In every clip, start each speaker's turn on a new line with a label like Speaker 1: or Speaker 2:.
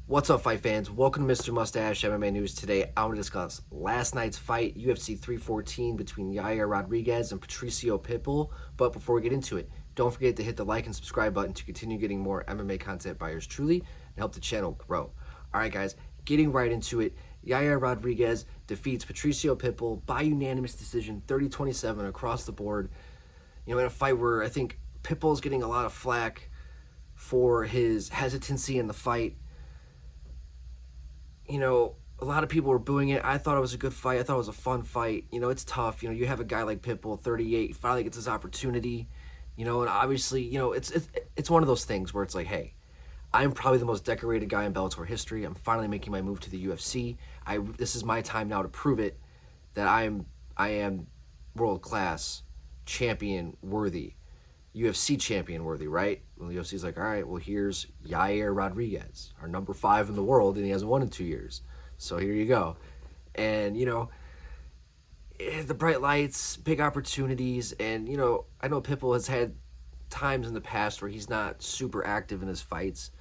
Speaker 1: What's up, fight fans? Welcome to Mr. Mustache MMA News. Today, I want to discuss last night's fight, UFC 314, between Yair Rodriguez and Patricio Pitbull. But before we get into it, don't forget to hit the like and subscribe button to continue getting more MMA content by yours truly and help the channel grow. All right, guys, getting right into it. Yair Rodriguez defeats Patricio Pitbull by unanimous decision, 30-27 across the board. In a fight where I think Pitbull's getting a lot of flack for his hesitancy in the fight. A lot of people were booing it. I thought it was a good fight. I thought it was a fun fight. It's tough. You have a guy like Pitbull, 38, he finally gets his opportunity. And obviously, it's one of those things where it's like, hey, I'm probably the most decorated guy in Bellator history. I'm finally making my move to the UFC. This is my time now to prove it that I am world class, champion worthy, UFC champion worthy, right? Well, the UFC's like, all right, well, here's Yair Rodriguez, our number 5 in the world, and he hasn't won in 2 years. So here you go. And, the bright lights, big opportunities, and, I know Pitbull has had times in the past where he's not super active in his fights.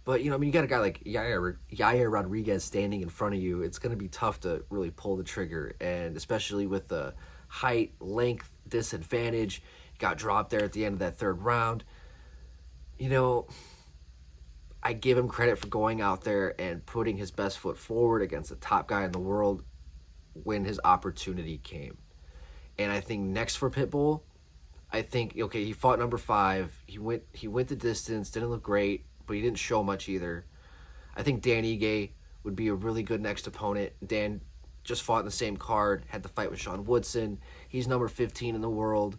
Speaker 1: But, you got a guy like Yair Rodriguez standing in front of you. It's going to be tough to really pull the trigger, and especially with the height, length disadvantage. Got dropped there at the end of that third round. I give him credit for going out there and putting his best foot forward against the top guy in the world when his opportunity came. And I think next for Pitbull, he fought number 5. He went the distance, didn't look great, but he didn't show much either. I think Dan Ige would be a really good next opponent. Dan just fought in the same card, had the fight with Sean Woodson. He's number 15 in the world.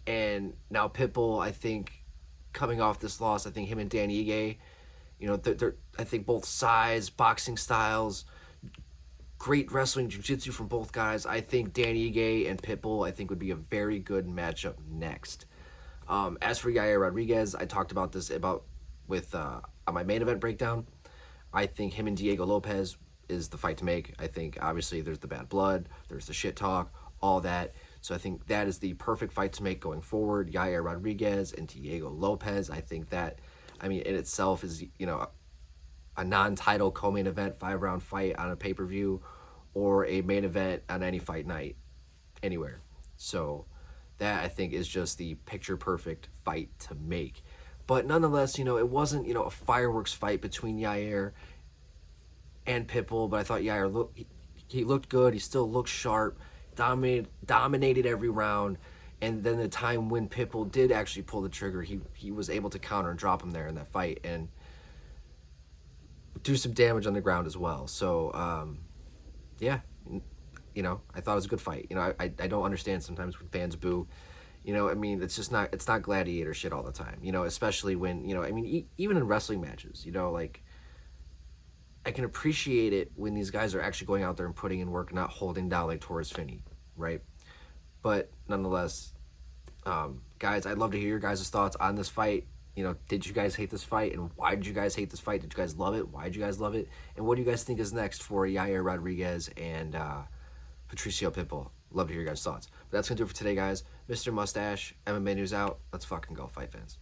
Speaker 1: And now Pitbull, I think, coming off this loss, I think him and Dan Ige, I think both size, boxing styles, great wrestling, jiu-jitsu from both guys. I think Dan Ige and Pitbull, I think, would be a very good matchup next. As for Yair Rodriguez, I talked about this on my main event breakdown. I think him and Diego Lopez is the fight to make. I think, obviously, there's the bad blood, there's the shit talk, all that. So I think that is the perfect fight to make going forward. Yair Rodriguez and Diego Lopez. I think that, in itself is, a non-title co-main event, 5-round fight on a pay-per-view or a main event on any fight night anywhere. So that, I think, is just the picture-perfect fight to make. But nonetheless, it wasn't, a fireworks fight between Yair and Pitbull, but I thought Yair he looked good. He still looked sharp. Dominated every round, and then the time when Pitbull did actually pull the trigger, he was able to counter and drop him there in that fight and do some damage on the ground as well. So I thought it was a good fight. I don't understand sometimes when fans boo. It's just it's not gladiator shit all the time. Especially when even in wrestling matches. I can appreciate it when these guys are actually going out there and putting in work, not holding down like Torres Finney, right? But nonetheless, guys, I'd love to hear your guys' thoughts on this fight. Did you guys hate this fight, and why did you guys hate this fight? Did you guys love it? Why did you guys love it? And what do you guys think is next for Yair Rodriguez and Patricio Pitbull? Love to hear your guys' thoughts. But that's going to do it for today, guys. Mr. Mustache, MMA News out. Let's fucking go, fight fans.